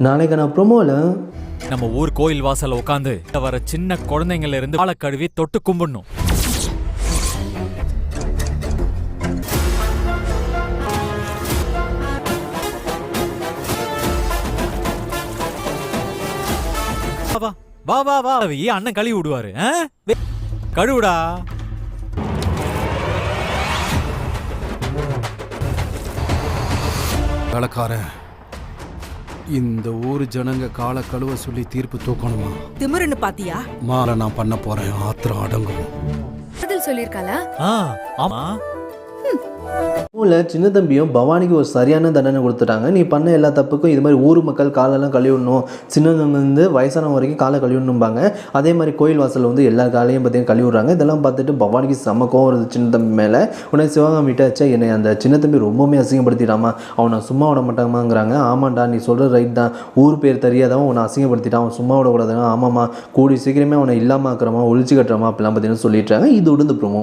நாளைக்கான ப்ரோமோல நம்ம ஊர் கோயில் வாசல்ல உட்காந்து வர சின்ன குழந்தைங்கள்ல இருந்து காலை கழுவி தொட்டு கும்பிடணும். வா வா வா வா அண்ணன் கழுவி விடுவாரு. கழுவுடா. வேலைக்காரன் இந்த ஊர் ஜனங்க காலை கழுவ சொல்லி தீர்ப்பு தூக்கணுமா? திமிருன்னு பாத்தியா? மாற நான் பண்ண போறேன். ஆத்திரம் அடங்கும். பதில் சொல்லிருக்காளா? ஆமா. சின்ன தம்பியும் பவானிக்கு ஒரு சரியான தண்டனை கொடுத்துட்டாங்க. நீ பண்ண எல்லா தப்புக்கும் இது மாதிரி ஊர் மக்கள் காலெல்லாம் கழுவிடணும், சின்னவங்க வந்து வயசானவங்க வரைக்கும் காலை கழுவிடணும்பாங்க. அதே மாதிரி கோயில் வாசலில் வந்து எல்லா காலையும் பார்த்தீங்கன்னா கழுவிடுறாங்க. இதெல்லாம் பார்த்துட்டு பவானிக்கு சமக்கம் வருது சின்ன தம்பி மேலே. உடனே சிவகாமி விட்டாச்சா என்னை அந்த சின்ன தம்பி ரொம்பவுமே அசிங்கப்படுத்திட்டாமா, அவனை சும்மா விட மாட்டாமாங்கிறாங்க. ஆமாண்டா நீ சொல்கிற ரைட் தான், ஊர் பேர் தெரியாதவன் உன்னை அசிங்கப்படுத்திட்டான், அவன் சும்மா விடக்கூடாதுங்க. ஆமாம்மா கூடி சீக்கிரமே அவனை இல்லாமல் ஆக்குறமா, ஒழிச்சு கட்டுறமா அப்படிலாம் பார்த்தீங்கன்னா சொல்லிட்டாங்க. இது உடந்து ப்ரோமோ.